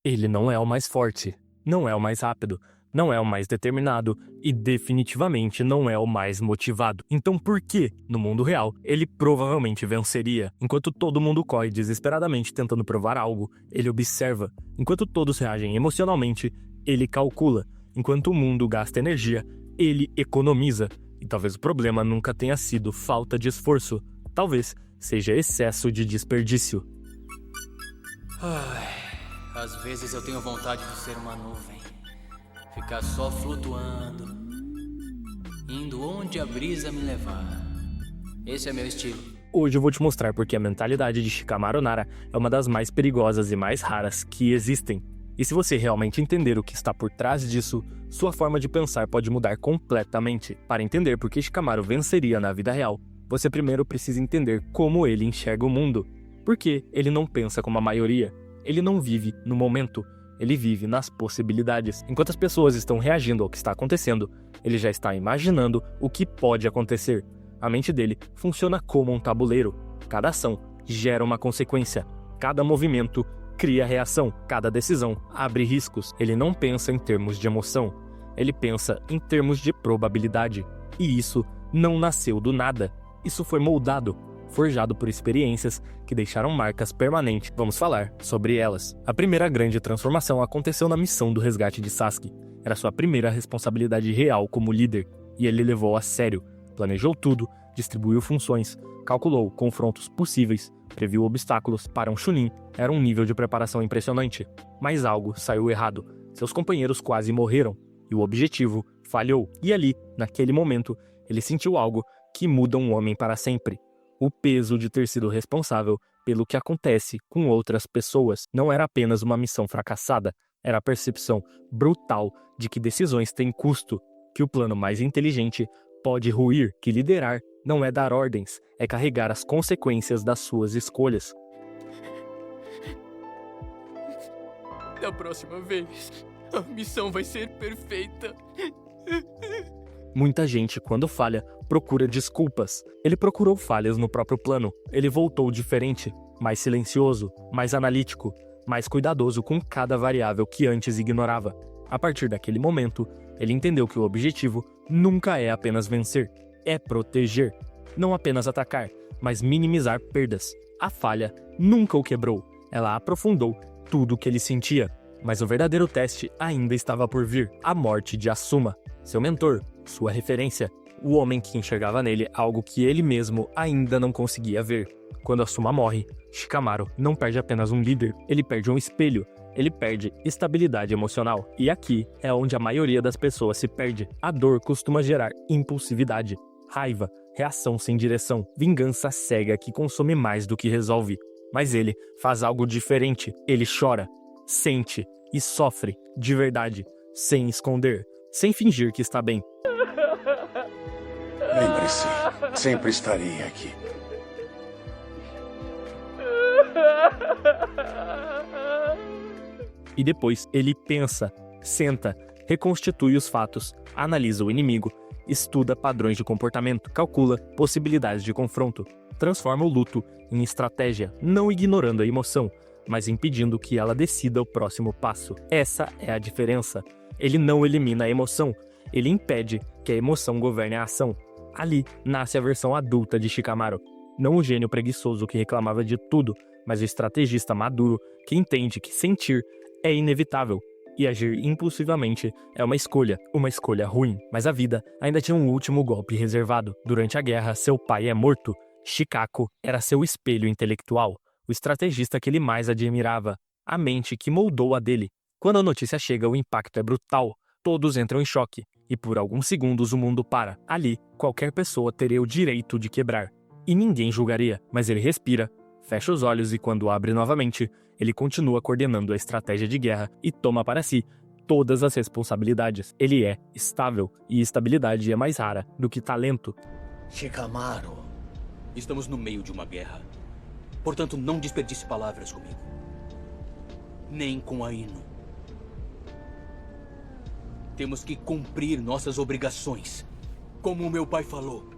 Ele não é o mais forte, não é o mais rápido, não é o mais determinado e definitivamente não é o mais motivado. Então por que, no mundo real, ele provavelmente venceria? Enquanto todo mundo corre desesperadamente tentando provar algo, ele observa. Enquanto todos reagem emocionalmente, ele calcula. Enquanto o mundo gasta energia, ele economiza. E talvez o problema nunca tenha sido falta de esforço. Talvez seja excesso de desperdício. Às vezes eu tenho vontade de ser uma nuvem. Ficar só flutuando, indo onde a brisa me levar. Esse é meu estilo. Hoje eu vou te mostrar porque a mentalidade de Shikamaru Nara é uma das mais perigosas e mais raras que existem. E se você realmente entender o que está por trás disso, sua forma de pensar pode mudar completamente. Para entender por que Shikamaru venceria na vida real, você primeiro precisa entender como ele enxerga o mundo. Porque ele não pensa como a maioria. Ele não vive no momento. Ele vive nas possibilidades. Enquanto as pessoas estão reagindo ao que está acontecendo, ele já está imaginando o que pode acontecer. A mente dele funciona como um tabuleiro. Cada ação gera uma consequência. Cada movimento cria reação. Cada decisão abre riscos. Ele não pensa em termos de emoção. Ele pensa em termos de probabilidade. E isso não nasceu do nada. Isso foi moldado, forjado por experiências que deixaram marcas permanentes. Vamos falar sobre elas. A primeira grande transformação aconteceu na missão do resgate de Sasuke. Era sua primeira responsabilidade real como líder, e ele levou a sério. Planejou tudo, distribuiu funções, calculou confrontos possíveis, previu obstáculos. Para um Chunin, era um nível de preparação impressionante. Mas algo saiu errado. Seus companheiros quase morreram, e o objetivo falhou. E ali, naquele momento, ele sentiu algo que muda um homem para sempre. O peso de ter sido responsável pelo que acontece com outras pessoas. Não era apenas uma missão fracassada, era a percepção brutal de que decisões têm custo, que o plano mais inteligente pode ruir, que liderar não é dar ordens, é carregar as consequências das suas escolhas. Da próxima vez, a missão vai ser perfeita. Muita gente, quando falha, procura desculpas. Ele procurou falhas no próprio plano. Ele voltou diferente, mais silencioso, mais analítico, mais cuidadoso com cada variável que antes ignorava. A partir daquele momento, ele entendeu que o objetivo nunca é apenas vencer, é proteger. Não apenas atacar, mas minimizar perdas. A falha nunca o quebrou. Ela aprofundou tudo o que ele sentia. Mas o verdadeiro teste ainda estava por vir. A morte de Asuma, seu mentor, sua referência, o homem que enxergava nele algo que ele mesmo ainda não conseguia ver. Quando Asuma morre, Shikamaru não perde apenas um líder, ele perde um espelho, ele perde estabilidade emocional. E aqui é onde a maioria das pessoas se perde. A dor costuma gerar impulsividade, raiva, reação sem direção, vingança cega que consome mais do que resolve. Mas ele faz algo diferente, ele chora, sente e sofre de verdade, sem esconder, sem fingir que está bem. Lembre-se, sempre estarei aqui. E depois ele pensa, senta, reconstitui os fatos, analisa o inimigo, estuda padrões de comportamento, calcula possibilidades de confronto, transforma o luto em estratégia, não ignorando a emoção, mas impedindo que ela decida o próximo passo. Essa é a diferença. Ele não elimina a emoção, ele impede que a emoção governe a ação. Ali nasce a versão adulta de Shikamaru. Não o gênio preguiçoso que reclamava de tudo, mas o estrategista maduro que entende que sentir é inevitável e agir impulsivamente é uma escolha ruim. Mas a vida ainda tinha um último golpe reservado. Durante a guerra, seu pai é morto. Shikako era seu espelho intelectual, o estrategista que ele mais admirava, a mente que moldou a dele. Quando a notícia chega, o impacto é brutal. Todos entram em choque, e por alguns segundos o mundo para. Ali, qualquer pessoa teria o direito de quebrar. E ninguém julgaria, mas ele respira, fecha os olhos e quando abre novamente, ele continua coordenando a estratégia de guerra e toma para si todas as responsabilidades. Ele é estável, e estabilidade é mais rara do que talento. Shikamaru, estamos no meio de uma guerra. Portanto, não desperdice palavras comigo. Nem com a Ino. Temos que cumprir nossas obrigações, como o meu pai falou.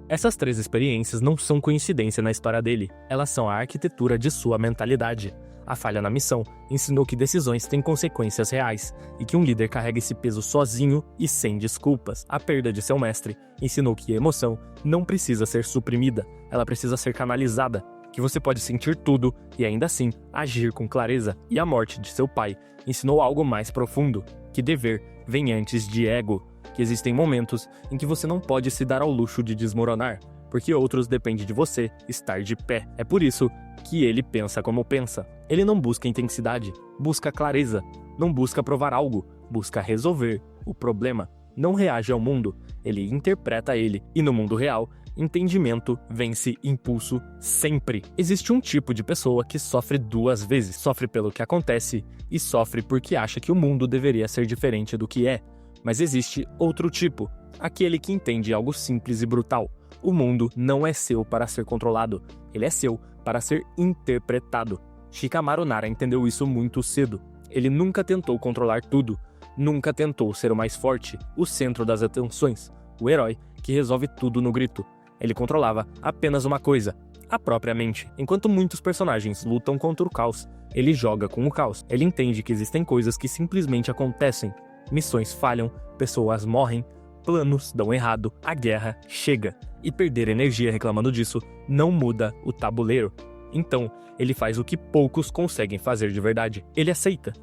Essas 3 experiências não são coincidência na história dele, elas são a arquitetura de sua mentalidade. A falha na missão ensinou que decisões têm consequências reais e que um líder carrega esse peso sozinho e sem desculpas. A perda de seu mestre ensinou que a emoção não precisa ser suprimida, ela precisa ser canalizada, que você pode sentir tudo e ainda assim agir com clareza. E a morte de seu pai ensinou algo mais profundo, que dever vem antes de ego, que existem momentos em que você não pode se dar ao luxo de desmoronar, porque outros dependem de você estar de pé. É por isso que ele pensa como pensa. Ele não busca intensidade, busca clareza, não busca provar algo, busca resolver o problema. Não reage ao mundo, ele interpreta ele, e no mundo real, entendimento vence impulso sempre. Existe um tipo de pessoa que sofre duas vezes, sofre pelo que acontece e sofre porque acha que o mundo deveria ser diferente do que é. Mas existe outro tipo, aquele que entende algo simples e brutal. O mundo não é seu para ser controlado, ele é seu para ser interpretado. Shikamaru Nara entendeu isso muito cedo. Ele nunca tentou controlar tudo, nunca tentou ser o mais forte, o centro das atenções, o herói que resolve tudo no grito. Ele controlava apenas uma coisa, a própria mente. Enquanto muitos personagens lutam contra o caos, ele joga com o caos. Ele entende que existem coisas que simplesmente acontecem. Missões falham, pessoas morrem, planos dão errado, a guerra chega. E perder energia reclamando disso não muda o tabuleiro. Então, ele faz o que poucos conseguem fazer de verdade. Ele aceita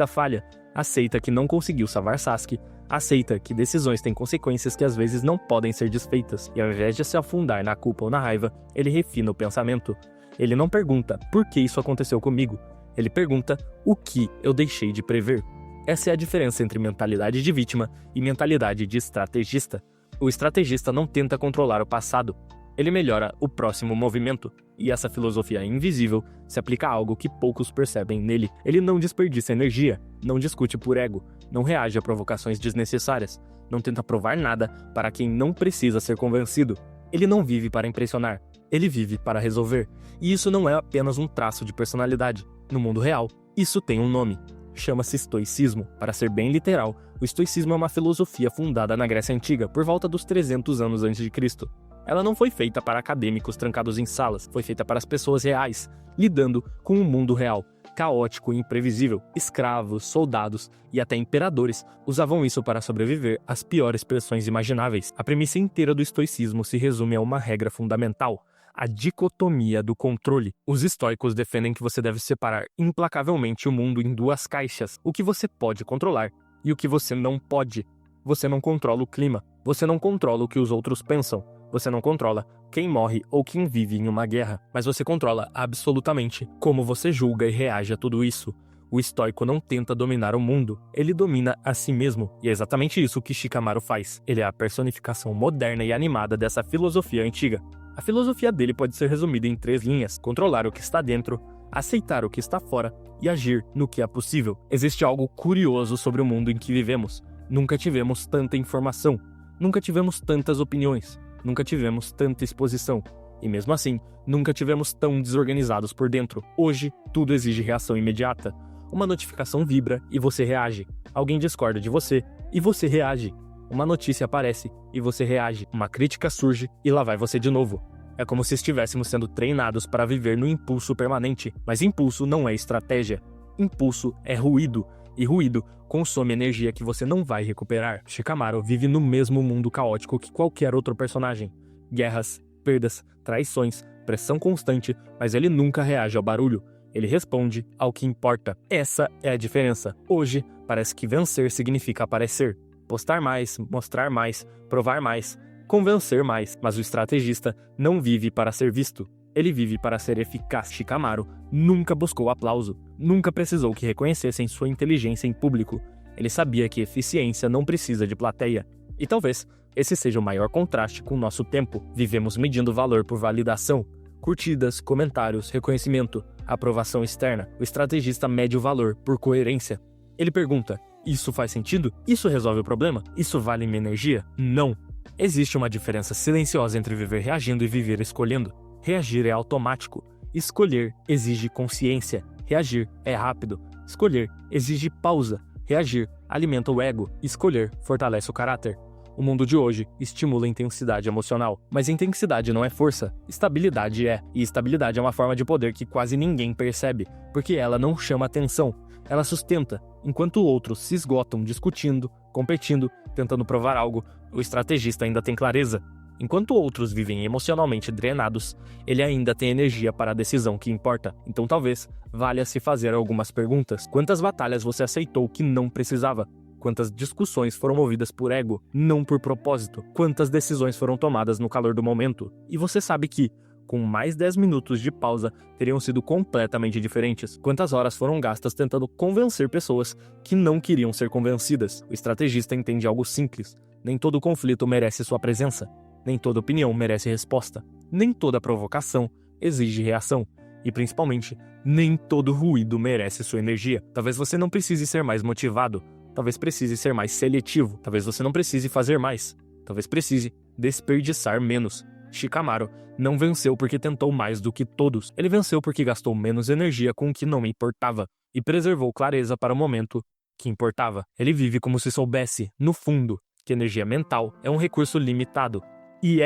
a falha, aceita que não conseguiu salvar Sasuke, aceita que decisões têm consequências que às vezes não podem ser desfeitas, e ao invés de se afundar na culpa ou na raiva, ele refina o pensamento. Ele não pergunta por que isso aconteceu comigo, ele pergunta o que eu deixei de prever. Essa é a diferença entre mentalidade de vítima e mentalidade de estrategista. O estrategista não tenta controlar o passado, ele melhora o próximo movimento. E essa filosofia invisível se aplica a algo que poucos percebem nele. Ele não desperdiça energia, não discute por ego, não reage a provocações desnecessárias, não tenta provar nada para quem não precisa ser convencido. Ele não vive para impressionar, ele vive para resolver. E isso não é apenas um traço de personalidade. No mundo real, isso tem um nome. Chama-se estoicismo. Para ser bem literal, o estoicismo é uma filosofia fundada na Grécia Antiga por volta dos 300 anos antes de Cristo. Ela não foi feita para acadêmicos trancados em salas, foi feita para as pessoas reais, lidando com um mundo real, caótico e imprevisível. Escravos, soldados e até imperadores usavam isso para sobreviver às piores pressões imagináveis. A premissa inteira do estoicismo se resume a uma regra fundamental: a dicotomia do controle. Os estoicos defendem que você deve separar implacavelmente o mundo em duas caixas: o que você pode controlar e o que você não pode. Você não controla o clima, você não controla o que os outros pensam, você não controla quem morre ou quem vive em uma guerra, mas você controla absolutamente como você julga e reage a tudo isso. O estoico não tenta dominar o mundo, ele domina a si mesmo, e é exatamente isso que Shikamaru faz. Ele é a personificação moderna e animada dessa filosofia antiga. A filosofia dele pode ser resumida em 3 linhas: controlar o que está dentro, aceitar o que está fora e agir no que é possível. Existe algo curioso sobre o mundo em que vivemos. Nunca tivemos tanta informação, nunca tivemos tantas opiniões, nunca tivemos tanta exposição. E mesmo assim, nunca tivemos tão desorganizados por dentro. Hoje, tudo exige reação imediata. Uma notificação vibra e você reage. Alguém discorda de você e você reage. Uma notícia aparece e você reage. Uma crítica surge e lá vai você de novo. É como se estivéssemos sendo treinados para viver no impulso permanente. Mas impulso não é estratégia. Impulso é ruído. E ruído consome energia que você não vai recuperar. Shikamaru vive no mesmo mundo caótico que qualquer outro personagem. Guerras, perdas, traições, pressão constante, mas ele nunca reage ao barulho. Ele responde ao que importa. Essa é a diferença. Hoje, parece que vencer significa aparecer. Postar mais, mostrar mais, provar mais, convencer mais. Mas o estrategista não vive para ser visto. Ele vive para ser eficaz. Shikamaru nunca buscou aplauso, nunca precisou que reconhecessem sua inteligência em público. Ele sabia que eficiência não precisa de plateia. E talvez esse seja o maior contraste com o nosso tempo. Vivemos medindo valor por validação, curtidas, comentários, reconhecimento, aprovação externa. O estrategista mede o valor por coerência. Ele pergunta: isso faz sentido? Isso resolve o problema? Isso vale minha energia? Não. Existe uma diferença silenciosa entre viver reagindo e viver escolhendo. Reagir é automático. Escolher exige consciência. Reagir é rápido. Escolher exige pausa. Reagir alimenta o ego. Escolher fortalece o caráter. O mundo de hoje estimula a intensidade emocional, mas intensidade não é força, estabilidade é. E estabilidade é uma forma de poder que quase ninguém percebe, porque ela não chama atenção, ela sustenta. Enquanto outros se esgotam discutindo, competindo, tentando provar algo, o estrategista ainda tem clareza. Enquanto outros vivem emocionalmente drenados, ele ainda tem energia para a decisão que importa. Então talvez valha se fazer algumas perguntas. Quantas batalhas você aceitou que não precisava? Quantas discussões foram movidas por ego, não por propósito? Quantas decisões foram tomadas no calor do momento? E você sabe que, com mais 10 minutos de pausa, teriam sido completamente diferentes. Quantas horas foram gastas tentando convencer pessoas que não queriam ser convencidas? O estrategista entende algo simples. Nem todo conflito merece sua presença. Nem toda opinião merece resposta. Nem toda provocação exige reação. E principalmente, nem todo ruído merece sua energia. Talvez você não precise ser mais motivado. Talvez precise ser mais seletivo. Talvez você não precise fazer mais. Talvez precise desperdiçar menos. Shikamaru não venceu porque tentou mais do que todos. Ele venceu porque gastou menos energia com o que não importava e preservou clareza para o momento que importava. Ele vive como se soubesse, no fundo, que energia mental é um recurso limitado. E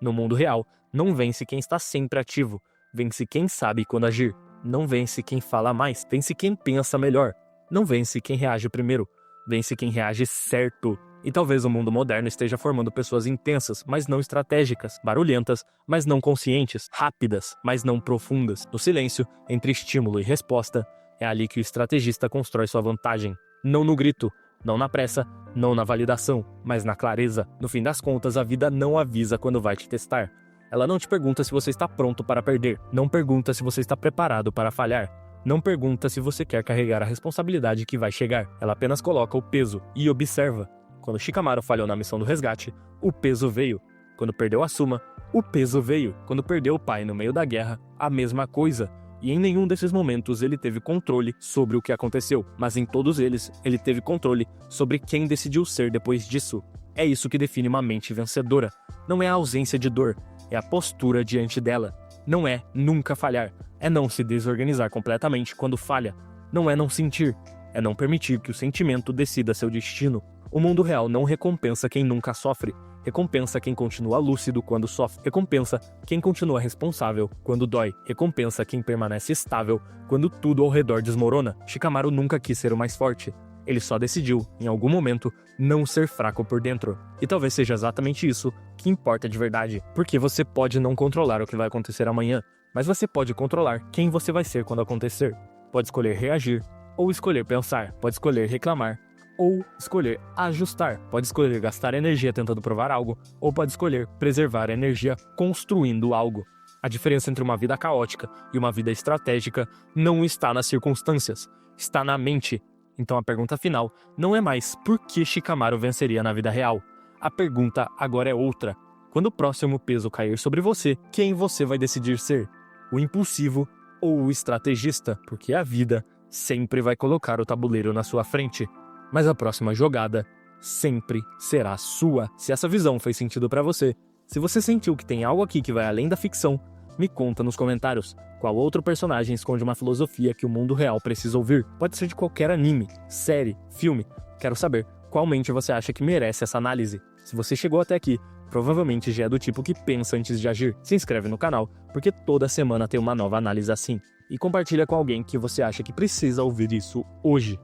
no mundo real, não vence quem está sempre ativo. Vence quem sabe quando agir. Não vence quem fala mais. Vence quem pensa melhor. Não vence quem reage primeiro. Vence quem reage certo. E talvez o mundo moderno esteja formando pessoas intensas, mas não estratégicas, barulhentas, mas não conscientes, rápidas, mas não profundas. No silêncio, entre estímulo e resposta, é ali que o estrategista constrói sua vantagem. Não no grito, não na pressa, não na validação, mas na clareza. No fim das contas, a vida não avisa quando vai te testar. Ela não te pergunta se você está pronto para perder. Não pergunta se você está preparado para falhar. Não pergunta se você quer carregar a responsabilidade que vai chegar. Ela apenas coloca o peso e observa. Quando Shikamaru falhou na missão do resgate, o peso veio. Quando perdeu a Suma, o peso veio. Quando perdeu o pai no meio da guerra, a mesma coisa. E em nenhum desses momentos ele teve controle sobre o que aconteceu, mas em todos eles, ele teve controle sobre quem decidiu ser depois disso. É isso que define uma mente vencedora. Não é a ausência de dor, é a postura diante dela. Não é nunca falhar, é não se desorganizar completamente quando falha. Não é não sentir, é não permitir que o sentimento decida seu destino. O mundo real não recompensa quem nunca sofre. Recompensa quem continua lúcido quando sofre. Recompensa quem continua responsável quando dói. Recompensa quem permanece estável quando tudo ao redor desmorona. Shikamaru nunca quis ser o mais forte. Ele só decidiu, em algum momento, não ser fraco por dentro. E talvez seja exatamente isso que importa de verdade. Porque você pode não controlar o que vai acontecer amanhã, mas você pode controlar quem você vai ser quando acontecer. Pode escolher reagir, ou escolher pensar. Pode escolher reclamar, ou escolher ajustar. Pode escolher gastar energia tentando provar algo, ou pode escolher preservar a energia construindo algo. A diferença entre uma vida caótica e uma vida estratégica não está nas circunstâncias, está na mente. Então a pergunta final não é mais por que Shikamaru venceria na vida real. A pergunta agora é outra. Quando o próximo peso cair sobre você, quem você vai decidir ser? O impulsivo ou o estrategista? Porque a vida sempre vai colocar o tabuleiro na sua frente. Mas a próxima jogada sempre será sua. Se essa visão fez sentido pra você, se você sentiu que tem algo aqui que vai além da ficção, me conta nos comentários. Qual outro personagem esconde uma filosofia que o mundo real precisa ouvir? Pode ser de qualquer anime, série, filme. Quero saber qual mente você acha que merece essa análise. Se você chegou até aqui, provavelmente já é do tipo que pensa antes de agir. Se inscreve no canal, porque toda semana tem uma nova análise assim. E compartilha com alguém que você acha que precisa ouvir isso hoje.